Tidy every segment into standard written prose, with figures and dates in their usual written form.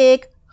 1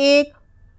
1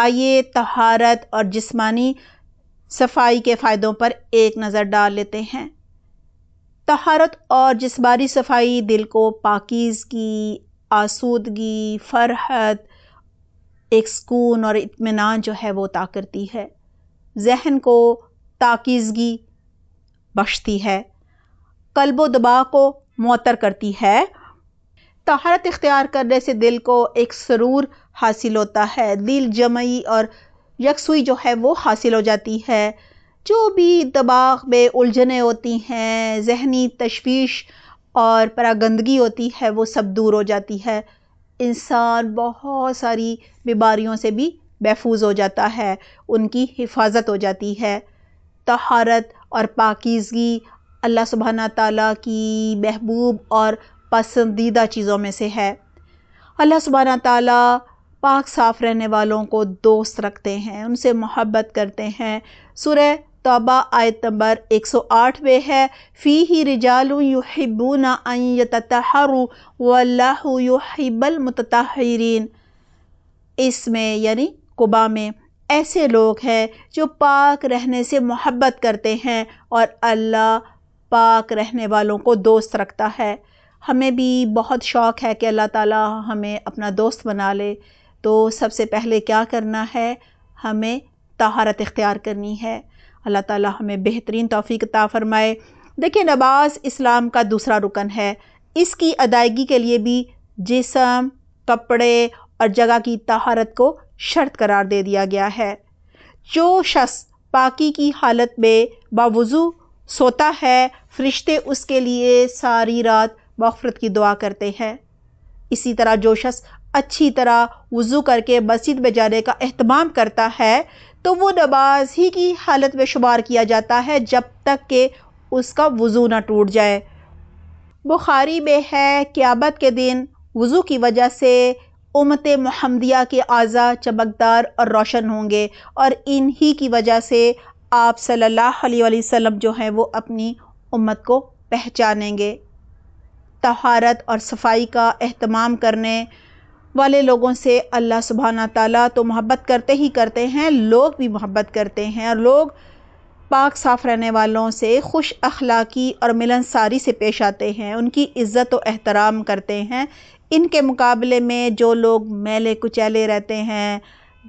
آئیے طہارت اور جسمانی صفائی کے فائدوں پر ایک نظر ڈال لیتے ہیں۔ طہارت اور جسمانی صفائی دل کو پاکیزگی، آسودگی، فرحت، ایک سکون اور اطمینان جو ہے وہ عطا کرتی ہے، ذہن کو پاکیزگی بخشتی ہے، قلب و دماغ کو معطر کرتی ہے۔ طہارت اختیار کرنے سے دل کو ایک سرور حاصل ہوتا ہے، دل جمعی اور یکسوئی جو ہے وہ حاصل ہو جاتی ہے۔ جو بھی دماغ میں الجھنیں ہوتی ہیں، ذہنی تشویش اور پراگندگی ہوتی ہے، وہ سب دور ہو جاتی ہے۔ انسان بہت ساری بیماریوں سے بھی محفوظ ہو جاتا ہے، ان کی حفاظت ہو جاتی ہے۔ طہارت اور پاکیزگی اللہ سبحانہ تعالیٰ کی محبوب اور پسندیدہ چیزوں میں سے ہے۔ اللہ سبحانہ تعالیٰ پاک صاف رہنے والوں کو دوست رکھتے ہیں، ان سے محبت کرتے ہیں۔ سورہ توبہ آیت نمبر 108 میں ہے، فِيهِ رِجَالٌ يُحِبُّونَ أَن يَتَطَہَّرُوا وَاللَّهُ يُحِبُّ الْمُتَطَہِّرِينَ۔ اس میں یعنی قبا میں ایسے لوگ ہیں جو پاک رہنے سے محبت کرتے ہیں اور اللہ پاک رہنے والوں کو دوست رکھتا ہے۔ ہمیں بھی بہت شوق ہے کہ اللہ تعالیٰ ہمیں اپنا دوست بنا لے، تو سب سے پہلے کیا کرنا ہے؟ ہمیں طہارت اختیار کرنی ہے۔ اللہ تعالیٰ ہمیں بہترین توفیق عطا فرمائے۔ دیکھیں، نماز اسلام کا دوسرا رکن ہے۔ اس کی ادائیگی کے لیے بھی جسم، کپڑے اور جگہ کی طہارت کو شرط قرار دے دیا گیا ہے۔ جو شخص پاکی کی حالت میں باوضو سوتا ہے، فرشتے اس کے لیے ساری رات مغفرت کی دعا کرتے ہیں۔ اسی طرح جو شخص اچھی طرح وضو کر کے مسجد میں جانے کا اہتمام کرتا ہے تو وہ نماز ہی کی حالت میں شمار کیا جاتا ہے جب تک کہ اس کا وضو نہ ٹوٹ جائے۔ بخاری میں ہے، قیامت کے دن وضو کی وجہ سے امت محمدیہ کے اعضاء چمکدار اور روشن ہوں گے، اور انہی کی وجہ سے آپ صلی اللہ علیہ وسلم جو ہیں وہ اپنی امت کو پہچانیں گے۔ طہارت اور صفائی کا اہتمام کرنے والے لوگوں سے اللہ سبحانہ تعالیٰ تو محبت کرتے ہی کرتے ہیں، لوگ بھی محبت کرتے ہیں، اور لوگ پاک صاف رہنے والوں سے خوش اخلاقی اور ملنساری سے پیش آتے ہیں، ان کی عزت و احترام کرتے ہیں۔ ان کے مقابلے میں جو لوگ میلے کچیلے رہتے ہیں،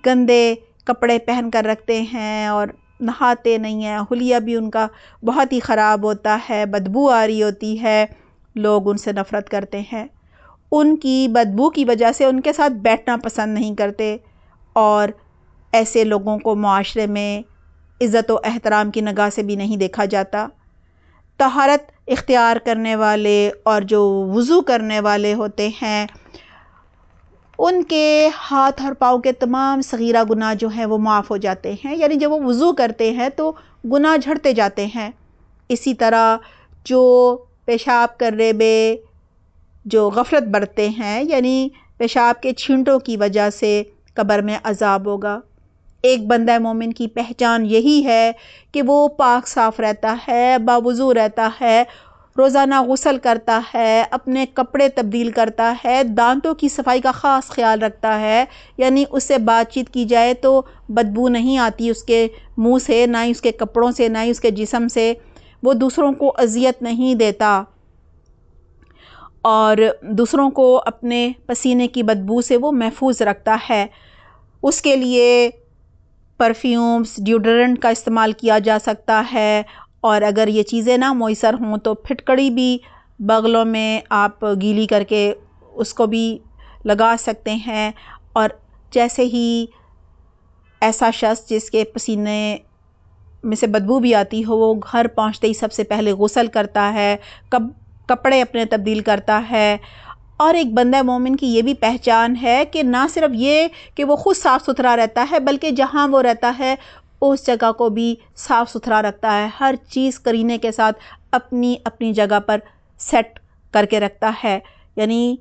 گندے کپڑے پہن کر رکھتے ہیں اور نہاتے نہیں ہیں، حلیہ بھی ان کا بہت ہی خراب ہوتا ہے، بدبو آ رہی ہوتی ہے، لوگ ان سے نفرت کرتے ہیں، ان کی بدبو کی وجہ سے ان کے ساتھ بیٹھنا پسند نہیں کرتے، اور ایسے لوگوں کو معاشرے میں عزت و احترام کی نگاہ سے بھی نہیں دیکھا جاتا۔ طہارت اختیار کرنے والے اور جو وضو کرنے والے ہوتے ہیں، ان کے ہاتھ اور پاؤں کے تمام صغیرہ گناہ جو ہیں وہ معاف ہو جاتے ہیں، یعنی جب وہ وضو کرتے ہیں تو گناہ جھڑتے جاتے ہیں۔ اسی طرح جو پیشاب کرنے میں جو غفلت برتتے ہیں، یعنی پیشاب کے چھینٹوں کی وجہ سے قبر میں عذاب ہوگا۔ ایک بندہ مومن کی پہچان یہی ہے کہ وہ پاک صاف رہتا ہے، باوضو رہتا ہے، روزانہ غسل کرتا ہے، اپنے کپڑے تبدیل کرتا ہے، دانتوں کی صفائی کا خاص خیال رکھتا ہے، یعنی اس سے بات چیت کی جائے تو بدبو نہیں آتی اس کے منہ سے، نہ ہی اس کے کپڑوں سے، نہ ہی اس کے جسم سے، وہ دوسروں کو اذیت نہیں دیتا، اور دوسروں کو اپنے پسینے کی بدبو سے وہ محفوظ رکھتا ہے۔ اس کے لیے پرفیومز، ڈیوڈرنٹ کا استعمال کیا جا سکتا ہے، اور اگر یہ چیزیں نہ میسر ہوں تو پھٹکڑی بھی بغلوں میں آپ گیلی کر کے اس کو بھی لگا سکتے ہیں۔ اور جیسے ہی ایسا شخص جس کے پسینے میں سے بدبو بھی آتی ہو، وہ گھر پہنچتے ہی سب سے پہلے غسل کرتا ہے، کپڑے اپنے تبدیل کرتا ہے۔ اور ایک بندہ مومن کی یہ بھی پہچان ہے کہ نہ صرف یہ کہ وہ خود صاف ستھرا رہتا ہے، بلکہ جہاں وہ رہتا ہے اس جگہ کو بھی صاف ستھرا رکھتا ہے، ہر چیز قرینے کے ساتھ اپنی اپنی جگہ پر سیٹ کر کے رکھتا ہے، یعنی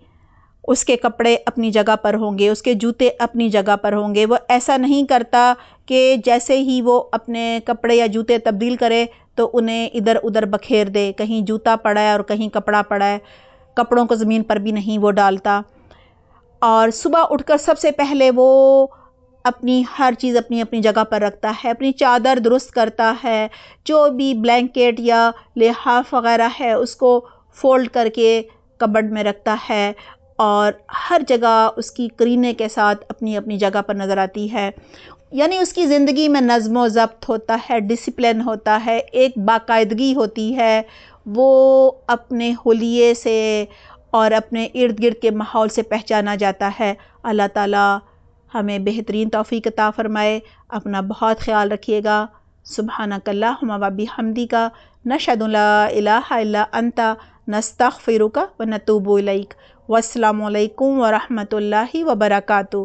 اس کے کپڑے اپنی جگہ پر ہوں گے، اس کے جوتے اپنی جگہ پر ہوں گے۔ وہ ایسا نہیں کرتا کہ جیسے ہی وہ اپنے کپڑے یا جوتے تبدیل کرے تو انہیں ادھر ادھر بکھیر دے، کہیں جوتا پڑا ہے اور کہیں کپڑا پڑا ہے، کپڑوں کو زمین پر بھی نہیں وہ ڈالتا۔ اور صبح اٹھ کر سب سے پہلے وہ اپنی ہر چیز اپنی اپنی جگہ پر رکھتا ہے، اپنی چادر درست کرتا ہے، جو بھی بلینکٹ یا لحاف وغیرہ ہے اس کو فولڈ کر کے کبرڈ میں رکھتا ہے، اور ہر جگہ اس کی قرینے کے ساتھ اپنی اپنی جگہ پر نظر آتی ہے. یعنی اس کی زندگی میں نظم و ضبط ہوتا ہے، ڈسپلن ہوتا ہے، ایک باقاعدگی ہوتی ہے. وہ اپنے حلیے سے اور اپنے ارد گرد کے ماحول سے پہچانا جاتا ہے. اللہ تعالیٰ ہمیں بہترین توفیق عطا فرمائے. اپنا بہت خیال رکھیے گا. سبحانک اللہم و بحمدک نشہد ان لا الہ الا انت نستغفرک و نتوب الیک. والسلام علیکم ورحمۃ اللہ وبرکاتہ.